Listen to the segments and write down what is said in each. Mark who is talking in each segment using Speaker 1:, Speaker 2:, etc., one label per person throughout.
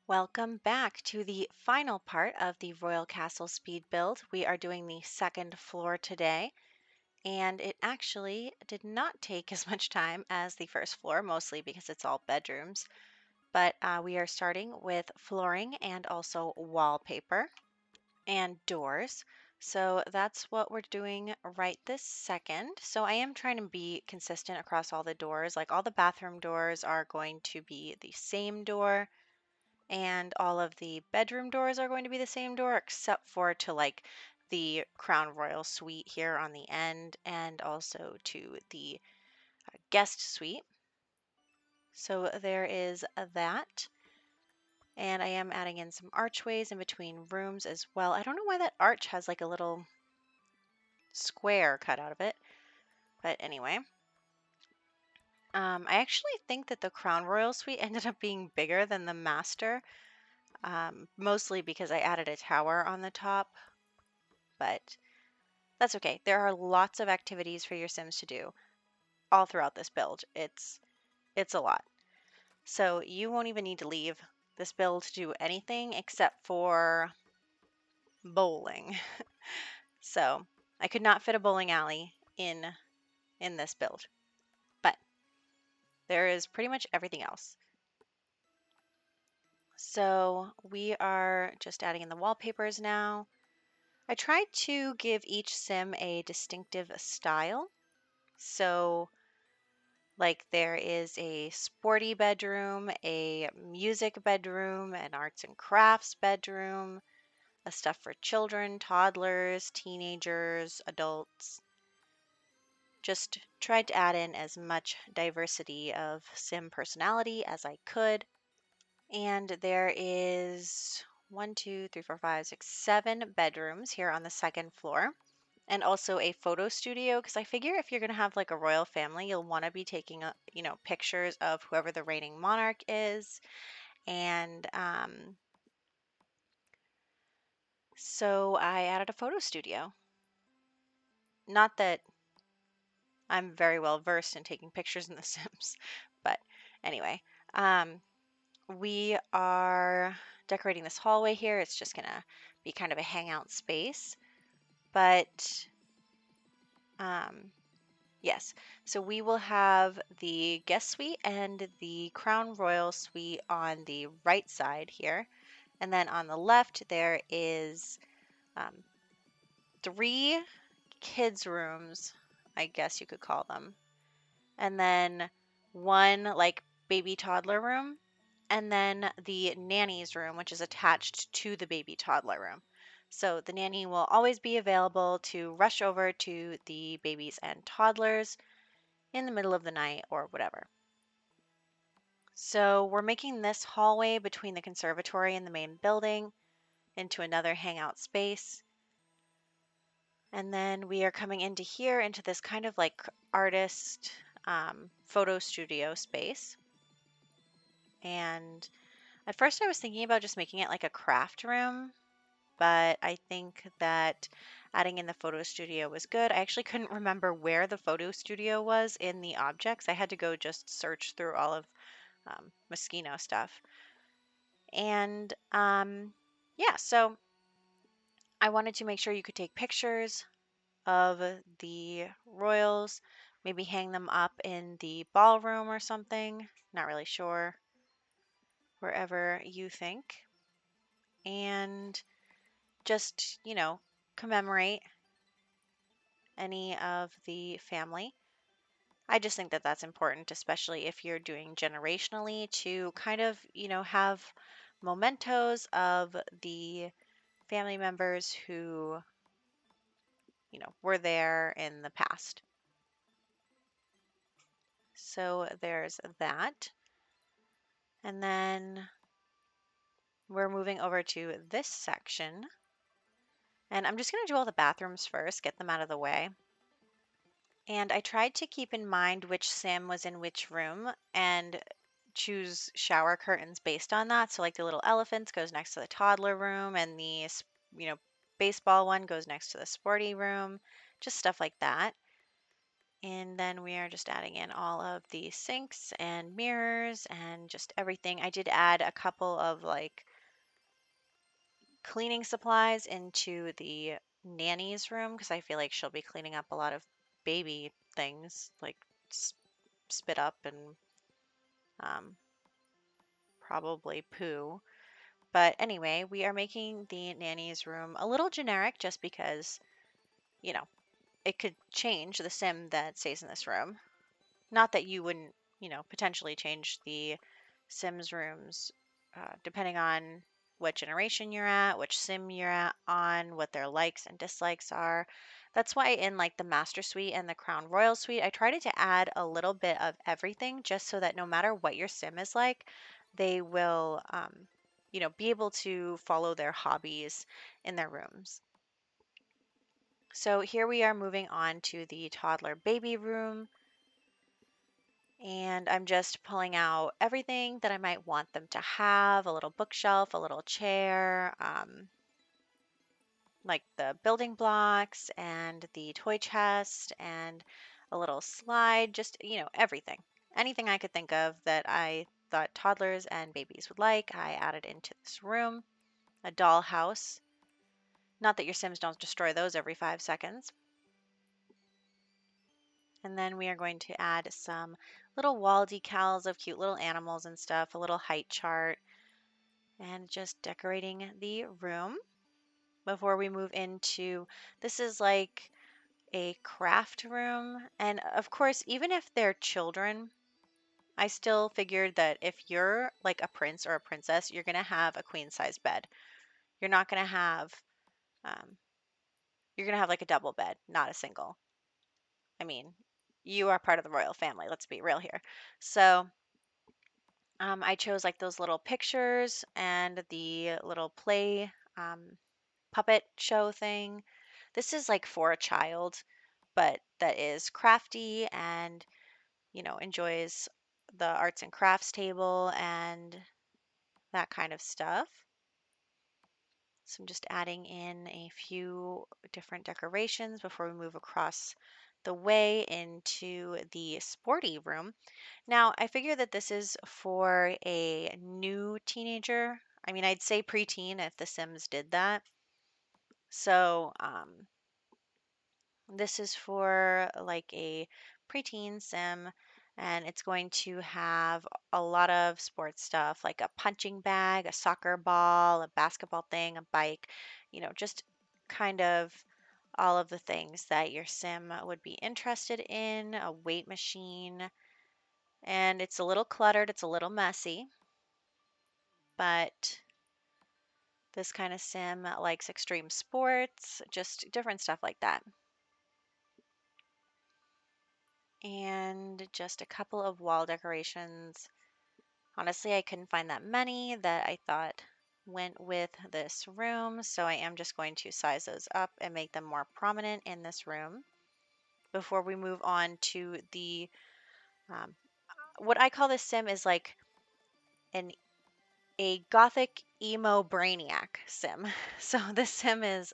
Speaker 1: Welcome back to the final part of the Royal Castle speed build. We are doing the second floor today, and it actually did not take as much time as the first floor, mostly because it's all bedrooms. But we are starting with flooring and also wallpaper and doors. So that's what we're doing right this second. So I am trying to be consistent across all the doors. Like all the bathroom doors are going to be the same door, and all of the bedroom doors are going to be the same door except for to like the Crown Royal suite here on the end and also to the guest suite. So there is that. And I am adding in some archways in between rooms as well. I don't know why that arch has like a little square cut out of it. But anyway, I actually think that the Crown Royal suite ended up being bigger than the master, mostly because I added a tower on the top. But that's okay. There are lots of activities for your Sims to do all throughout this build. It's a lot. So you won't even need to leave this build to do anything except for bowling. So I could not fit a bowling alley in this build, but there is pretty much everything else. So we are just adding in the wallpapers now. I tried to give each Sim a distinctive style. So like there is a sporty bedroom, a music bedroom, an arts and crafts bedroom, a stuff for children, toddlers, teenagers, adults. Just tried to add in as much diversity of Sim personality as I could. And there is 7 bedrooms here on the second floor. And also a photo studio, because I figure if you're going to have like a royal family, you'll want to be taking pictures of whoever the reigning monarch is. And so I added a photo studio. Not that I'm very well versed in taking pictures in The Sims, but anyway, um, we are decorating this hallway here. It's just gonna be kind of a hangout space, but yes, so we will have the guest suite and the Crown Royal suite on the right side here. And then on the left, there is 3 kids' rooms, I guess you could call them. And then 1 like baby toddler room. And then the nanny's room, which is attached to the baby toddler room. So the nanny will always be available to rush over to the babies and toddlers in the middle of the night or whatever. So we're making this hallway between the conservatory and the main building into another hangout space. And then we are coming into here into this kind of like artist photo studio space. And at first I was thinking about just making it like a craft room, but I think that adding in the photo studio was good. I actually couldn't remember where the photo studio was in the objects. I had to go just search through all of Moschino stuff. And yeah, so I wanted to make sure you could take pictures of the royals, maybe hang them up in the ballroom or something. Not really sure. Wherever you think. And just, commemorate any of the family. I just think that that's important, especially if you're doing generationally, to kind of, have mementos of the family members who, were there in the past. So there's that. And then we're moving over to this section. And I'm just going to do all the bathrooms first, get them out of the way. And I tried to keep in mind which Sim was in which room and choose shower curtains based on that. So like the little elephants goes next to the toddler room and the, baseball one goes next to the sporty room, just stuff like that. And then we are just adding in all of the sinks and mirrors and just everything. I did add a couple of like cleaning supplies into the nanny's room because I feel like she'll be cleaning up a lot of baby things like spit up and um, probably poo. But anyway, we are making the nanny's room a little generic just because, you know, it could change the sim that stays in this room. Not that you wouldn't, potentially change the Sims rooms depending on what generation you're at, which sim you're at on, what their likes and dislikes are. That's why in like the Master Suite and the Crown Royal Suite, I tried to add a little bit of everything just so that no matter what your sim is like, they will, be able to follow their hobbies in their rooms. So here we are moving on to the toddler baby room. And I'm just pulling out everything that I might want them to have, a little bookshelf, a little chair, like the building blocks and the toy chest and a little slide, just, everything. Anything I could think of that I thought toddlers and babies would like, I added into this room. A doll house. Not that your Sims don't destroy those every 5 seconds. And then we are going to add some little wall decals of cute little animals and stuff, a little height chart, and just decorating the room before we move into this is like a craft room. And of course, even if they're children, I still figured that if you're like a prince or a princess, you're going to have a queen size bed. You're not going to have, um, you're going to have like a double bed, not a single. I mean, you are part of the royal family. Let's be real here. So I chose like those little pictures and the little play puppet show thing. This is like for a child, but that is crafty and, enjoys the arts and crafts table and that kind of stuff. So I'm just adding in a few different decorations before we move across the way into the sporty room. Now, I figure that this is for a new teenager. I mean, I'd say preteen if The Sims did that. So, this is for like a preteen sim, and it's going to have a lot of sports stuff like a punching bag, a soccer ball, a basketball thing, a bike, just kind of all of the things that your sim would be interested in, a weight machine. And it's a little cluttered, it's a little messy, but this kind of sim likes extreme sports, just different stuff like that. And just a couple of wall decorations. Honestly, I couldn't find that many that I thought went with this room, so I am just going to size those up and make them more prominent in this room before we move on to the um, what I call this sim is like an a gothic emo brainiac sim. So this sim is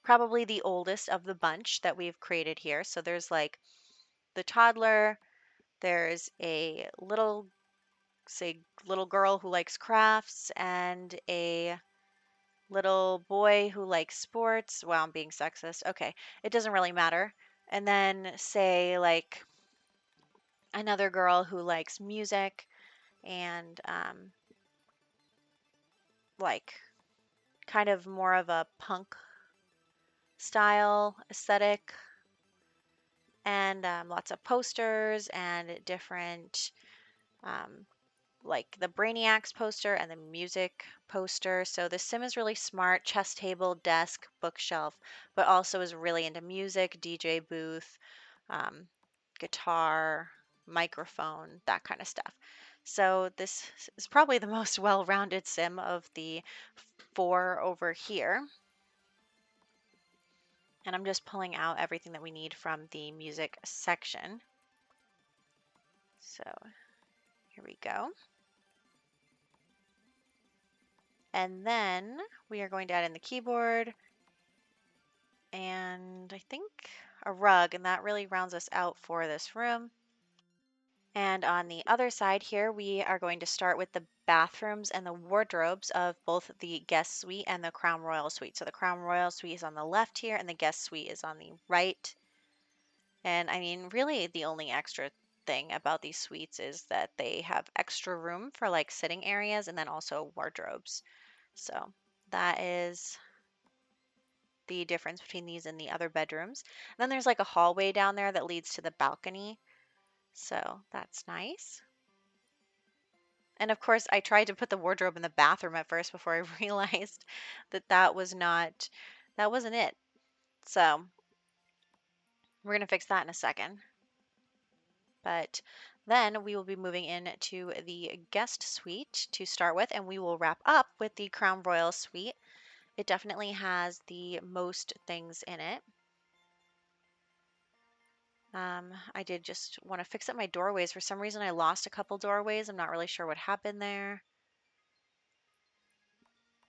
Speaker 1: probably the oldest of the bunch that we've created here. So there's like the toddler, there's a little, say, little girl who likes crafts, and a little boy who likes sports. Well, I'm being sexist. Okay, it doesn't really matter. And then, say, like another girl who likes music and like kind of more of a punk style aesthetic, and lots of posters and different um, like the Brainiacs poster and the music poster. So the sim is really smart, chess table, desk, bookshelf, but also is really into music, DJ booth, um, guitar, microphone, that kind of stuff. So this is probably the most well-rounded sim of the four over here. And I'm just pulling out everything that we need from the music section. So here we go. And then we are going to add in the keyboard. And I think a rug, and that really rounds us out for this room. And on the other side here, we are going to start with the bathrooms and the wardrobes of both the guest suite and the Crown Royal suite. So the Crown Royal suite is on the left here, and the guest suite is on the right. And I mean, really, the only extra thing about these suites is that they have extra room for like sitting areas and then also wardrobes. So that is the difference between these and the other bedrooms. And then there's like a hallway down there that leads to the balcony. So that's nice. And of course, I tried to put the wardrobe in the bathroom at first before I realized that that wasn't it. So we're going to fix that in a second. But then we will be moving into the guest suite to start with, and we will wrap up with the Crown Royal suite. It definitely has the most things in it. I did just want to fix up my doorways. For some reason, I lost a couple doorways. I'm not really sure what happened there.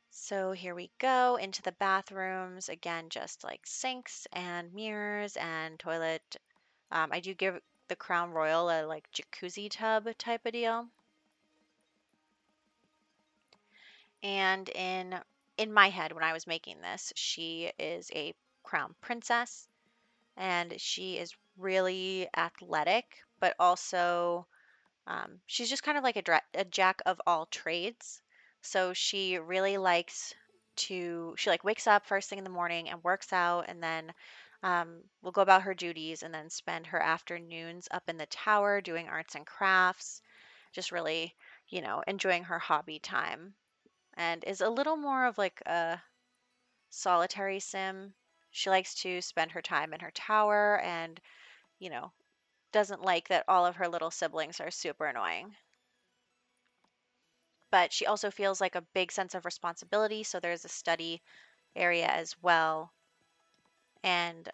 Speaker 1: So here we go into the bathrooms. Again, just like sinks and mirrors and toilet. I do give the Crown Royal a like jacuzzi tub type of deal. And in my head, when I was making this, she is a crown princess, and she is really athletic, but also she's just kind of like a jack of all trades. So she really likes she like wakes up first thing in the morning and works out, and then will go about her duties and then spend her afternoons up in the tower doing arts and crafts, just really, enjoying her hobby time, and is a little more of like a solitary sim. She likes to spend her time in her tower and, you know, doesn't like that all of her little siblings are super annoying. But she also feels like a big sense of responsibility. So there's a study area as well. And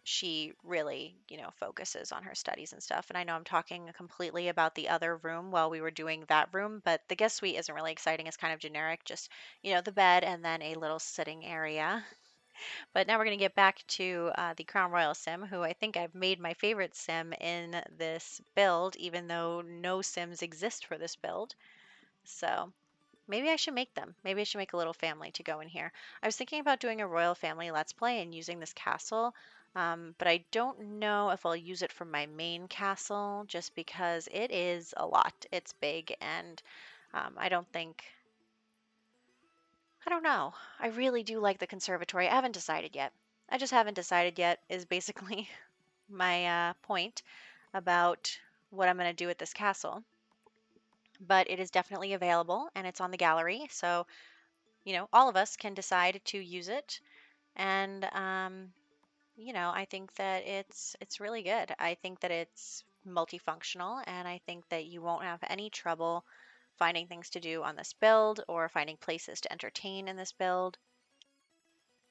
Speaker 1: she really, focuses on her studies and stuff. And I know I'm talking completely about the other room while we were doing that room, but the guest suite isn't really exciting. It's kind of generic, just, the bed and then a little sitting area. But now we're going to get back to the Crown Royal sim, who I think I've made my favorite sim in this build, even though no sims exist for this build. So maybe I should make them. Maybe I should make a little family to go in here. I was thinking about doing a royal family let's play and using this castle, but I don't know if I'll use it for my main castle just because it is a lot. It's big, and I don't know. I really do like the conservatory. I haven't decided yet. I just haven't decided yet is basically my point about what I'm going to do with this castle. But it is definitely available and it's on the gallery. So, all of us can decide to use it. And, I think that it's really good. I think that it's multifunctional, and I think that you won't have any trouble finding things to do on this build or finding places to entertain in this build.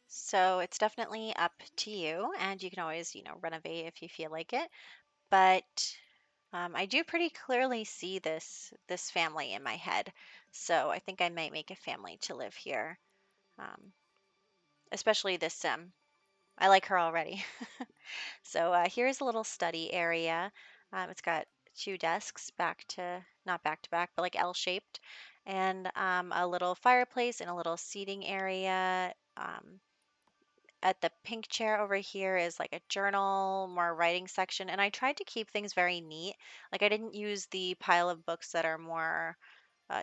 Speaker 1: So it's definitely up to you, and you can always, renovate if you feel like it. But I do pretty clearly see this family in my head, so I think I might make a family to live here, um, especially this sim. I like her already. So here's a little study area. It's got two desks not back to back, but like L-shaped, and a little fireplace and a little seating area. At the pink chair over here is like a journal, more writing section. And I tried to keep things very neat. Like I didn't use the pile of books that are more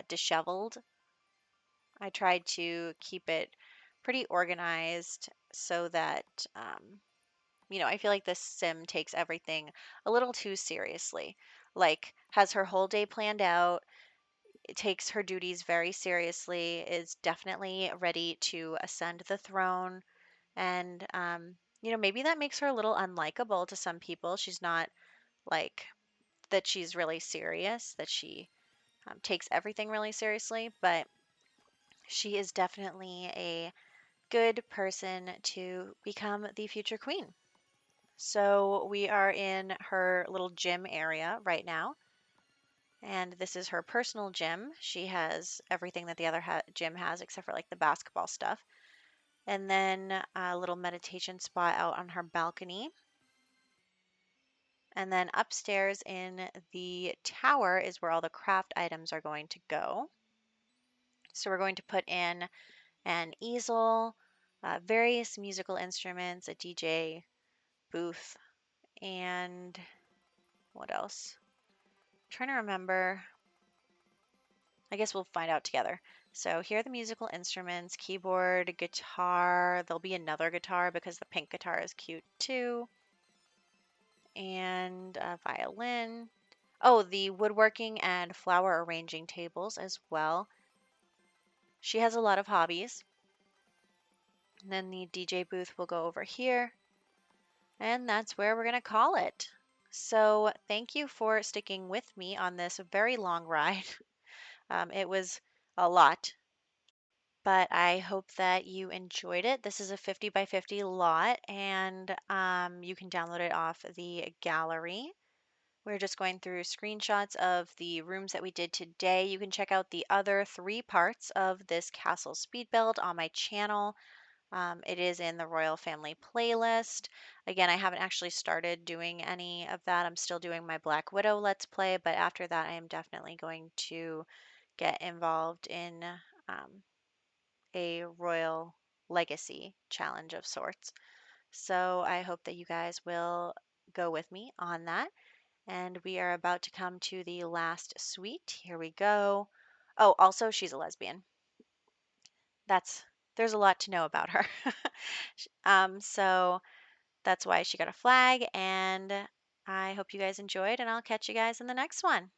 Speaker 1: disheveled. I tried to keep it pretty organized so that, I feel like this sim takes everything a little too seriously. Like, has her whole day planned out, it takes her duties very seriously, is definitely ready to ascend the throne, and, maybe that makes her a little unlikable to some people. She's not like that she's really serious, that she takes everything really seriously, but she is definitely a good person to become the future queen. So we are in her little gym area right now. And this is her personal gym. She has everything that the other gym has except for like the basketball stuff. And then a little meditation spot out on her balcony. And then upstairs in the tower is where all the craft items are going to go. So we're going to put in an easel, various musical instruments, a DJ booth, and what else? I'm trying to remember. I guess we'll find out together. So here are the musical instruments: keyboard, guitar. There'll be another guitar because the pink guitar is cute too, and a violin. Oh, the woodworking and flower arranging tables as well. She has a lot of hobbies. And then the DJ booth will go over here, and that's where we're going to call it. So thank you for sticking with me on this very long ride. It was a lot, but I hope that you enjoyed it. This is a 50 by 50 lot, and you can download it off the gallery. We're just going through screenshots of the rooms that we did today. You can check out the other 3 parts of this castle speed build on my channel. It is in the Royal Family playlist. Again, I haven't actually started doing any of that. I'm still doing my Black Widow Let's Play, but after that, I am definitely going to get involved in um, a Royal Legacy challenge of sorts. So I hope that you guys will go with me on that. And we are about to come to the last suite. Here we go. Oh, also, she's a lesbian. There's a lot to know about her. So that's why she got a flag, and I hope you guys enjoyed, and I'll catch you guys in the next one.